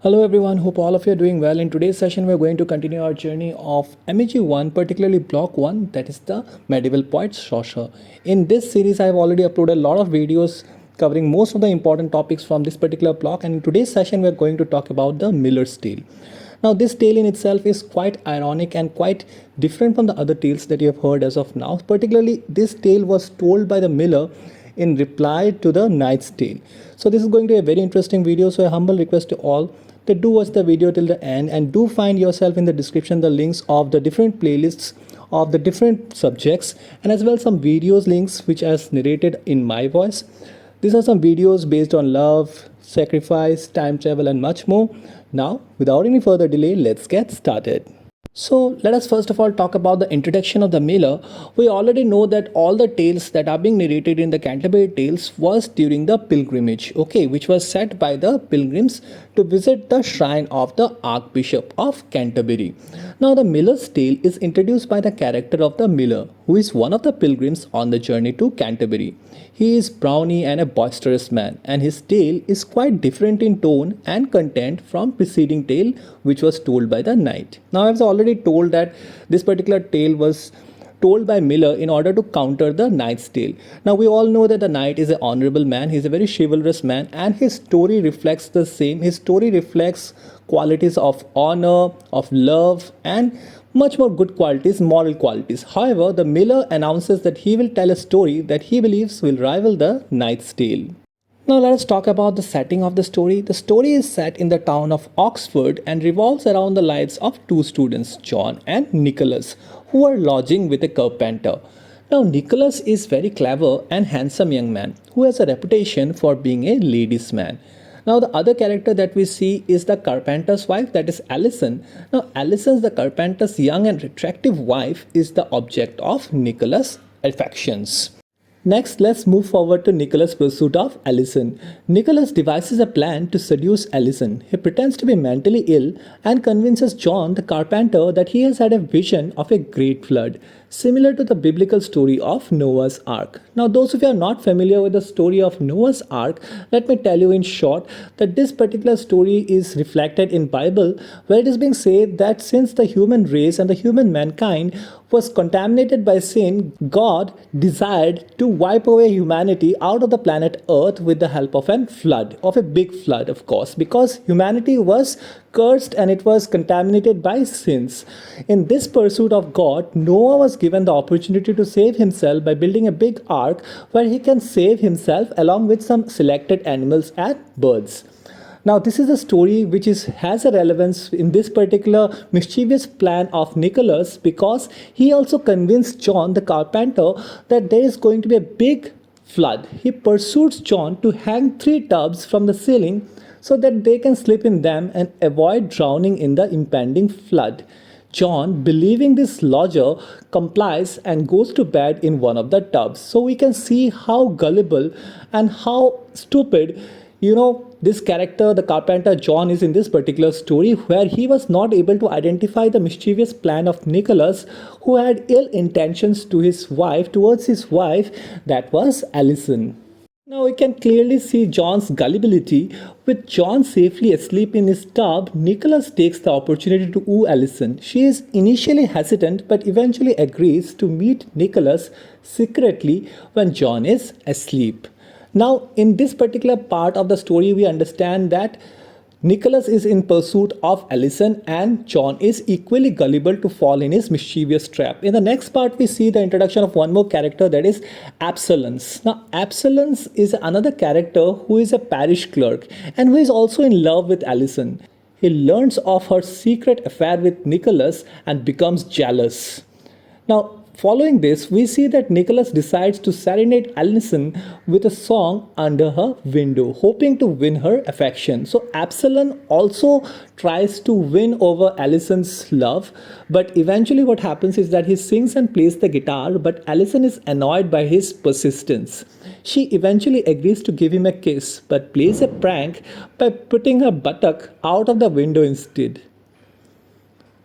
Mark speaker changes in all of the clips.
Speaker 1: Hello everyone, hope all of you are doing well. In today's session, we're going to continue our journey of MEG 1, particularly Block 1, that is the medieval poet Chaucer. In this series, I've already uploaded a lot of videos covering most of the important topics from this particular block, and in today's session, we're going to talk about the Miller's Tale. Now, this tale in itself is quite ironic and quite different from the other tales that you have heard as of now. Particularly, this tale was told by the Miller in reply to the Knight's Tale. So this is going to be a very interesting video. So a humble request to all that do watch the video till the end, and do find yourself in the description the links of the different playlists of the different subjects, and as well some videos links which as narrated in my voice. These are some videos based on love, sacrifice, time travel and much more. Now, without any further delay, let's get started. So let us first of all talk about the introduction of the Miller. We already know that all the tales that are being narrated in the Canterbury tales was during the pilgrimage, okay, which was set by the pilgrims to visit the shrine of the Archbishop of Canterbury. Now the Miller's tale is introduced by the character of the Miller, who is one of the pilgrims on the journey to Canterbury. He is brawny and a boisterous man, and his tale is quite different in tone and content from preceding tale which was told by the knight. Now I was already told that this particular tale was told by Miller in order to counter the knight's tale. Now we all know that the knight is an honorable man, he is a very chivalrous man, and his story reflects the same. His story reflects qualities of honor, of love, and much more good qualities, moral qualities. However, the Miller announces that he will tell a story that he believes will rival the knight's tale. Now let us talk about the setting of the story. The story is set in the town of Oxford and revolves around the lives of two students, John and Nicholas, who are lodging with a carpenter. Now Nicholas is very clever and handsome young man who has a reputation for being a ladies' man. Now the other character that we see is the carpenter's wife, that is Alison. Now Alison, the carpenter's young and attractive wife, is the object of Nicholas' affections. Next, let's move forward to Nicholas' pursuit of Alison. Nicholas devises a plan to seduce Alison. He pretends to be mentally ill and convinces John the carpenter that he has had a vision of a great flood, similar to the biblical story of Noah's Ark. Now, those of you are not familiar with the story of Noah's Ark, let me tell you in short that this particular story is reflected in Bible, where it is being said that since the human race and the human mankind was contaminated by sin, God desired to wipe away humanity out of the planet Earth with the help of a flood, of a big flood, of course, because humanity was cursed and it was contaminated by sins. In this pursuit of God, Noah was given the opportunity to save himself by building a big ark where he can save himself along with some selected animals and birds. Now, this is a story which has a relevance in this particular mischievous plan of Nicholas, because he also convinced John the carpenter that there is going to be a big flood. He pursues John to hang 3 tubs from the ceiling so that they can sleep in them and avoid drowning in the impending flood. John, believing this lodger, complies and goes to bed in one of the tubs. So we can see how gullible and how stupid, this character, the carpenter John, is in this particular story, where he was not able to identify the mischievous plan of Nicholas, who had ill intentions towards his wife, that was Alison. Now we can clearly see John's gullibility. With John safely asleep in his tub, Nicholas takes the opportunity to woo Alison. She is initially hesitant but eventually agrees to meet Nicholas secretly when John is asleep. Now, in this particular part of the story, we understand that Nicholas is in pursuit of Alison and John is equally gullible to fall in his mischievous trap. In the next part, we see the introduction of one more character, that is Absalons. Now, Absalons is another character who is a parish clerk and who is also in love with Alison. He learns of her secret affair with Nicholas and becomes jealous. Now, following this, we see that Nicholas decides to serenade Alison with a song under her window, hoping to win her affection. So Absalom also tries to win over Alison's love, but eventually what happens is that he sings and plays the guitar, but Alison is annoyed by his persistence. She eventually agrees to give him a kiss, but plays a prank by putting her buttock out of the window instead.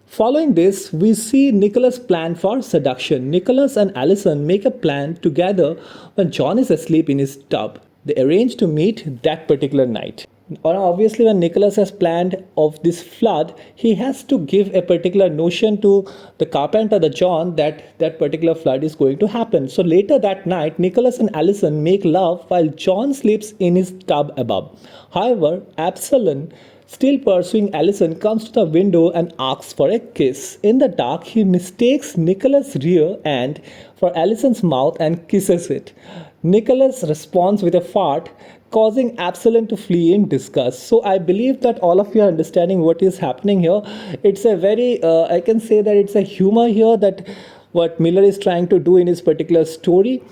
Speaker 1: Following this, we see Nicholas' plan for seduction. Nicholas and Alison make a plan together when John is asleep in his tub. They arrange to meet that particular night. Or obviously, when Nicholas has planned of this flood, he has to give a particular notion to the carpenter, the John, that that particular flood is going to happen. So later that night, Nicholas and Alison make love while John sleeps in his tub above. However, Absalom, still pursuing Alison, comes to the window and asks for a kiss. In the dark, he mistakes Nicholas' rear end for Alison's mouth and kisses it. Nicholas responds with a fart, causing Absalom to flee in disgust. So I believe that all of you are understanding what is happening here. It's a very, I can say that it's a humor here that what Miller is trying to do in his particular story.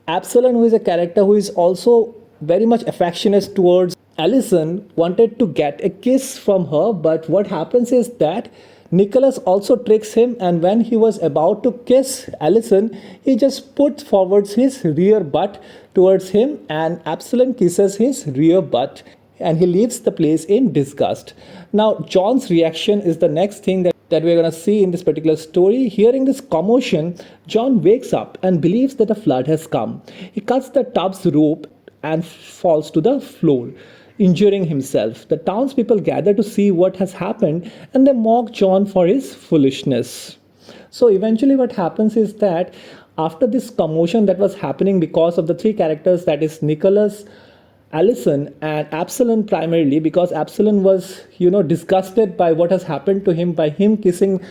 Speaker 1: Absalom, who is a character who is also very much affectionate towards Alison, wanted to get a kiss from her, but what happens is that Nicholas also tricks him, and when he was about to kiss Alison, he just puts forwards his rear butt towards him, and Absalom kisses his rear butt, and he leaves the place in disgust. Now, John's reaction is the next thing that we're going to see in this particular story. Hearing this commotion, John wakes up and believes that a flood has come. He cuts the tub's rope and falls to the floor, injuring himself. The townspeople gather to see what has happened, and they mock John for his foolishness. So eventually what happens is that after this commotion that was happening because of the three characters, that is Nicholas, Alison and Absalom, primarily because Absalom was disgusted by what has happened to him by him kissing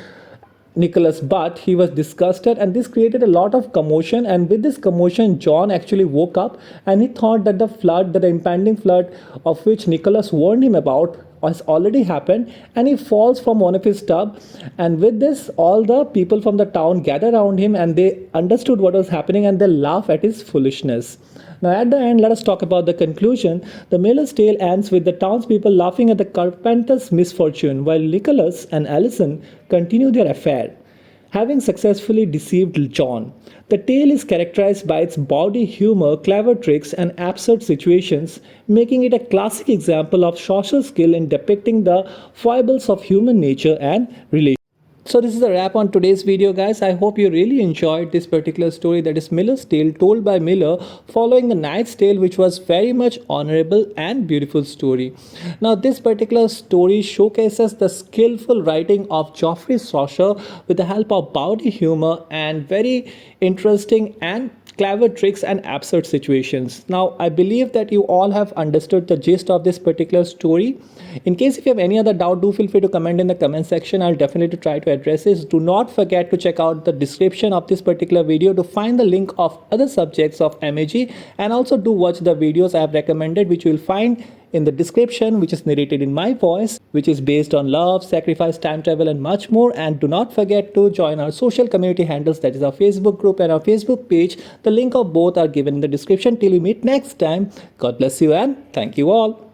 Speaker 1: Nicholas, but he was disgusted, and this created a lot of commotion. And with this commotion, John actually woke up and he thought that the impending flood of which Nicholas warned him about has already happened, and he falls from one of his tub. And with this, all the people from the town gather around him and they understood what was happening and they laugh at his foolishness. Now, at the end, let us talk about the conclusion. The Miller's tale ends with the townspeople laughing at the carpenter's misfortune, while Nicholas and Alison continue their affair, having successfully deceived John. The tale is characterized by its bawdy humor, clever tricks, and absurd situations, making it a classic example of Chaucer's skill in depicting the foibles of human nature and relations. So this is a wrap on today's video, guys. I hope you really enjoyed this particular story, that is Miller's Tale, told by Miller following the Knight's Tale, which was very much honorable and beautiful story. Now this particular story showcases the skillful writing of Geoffrey Chaucer with the help of bawdy humor and very interesting and clever tricks and absurd situations. Now I believe that you all have understood the gist of this particular story. In case if you have any other doubt, do feel free to comment in the comment section. I'll definitely try to address this. Do not forget to check out the description of this particular video to find the link of other subjects of MAG, and also do watch the videos I have recommended, which you will find in the description, which is narrated in my voice, which is based on love, sacrifice, time travel and much more. And do not forget to join our social community handles, that is our Facebook group and our Facebook page. The link of both are given in the description. Till we meet next time, God bless you and thank you all.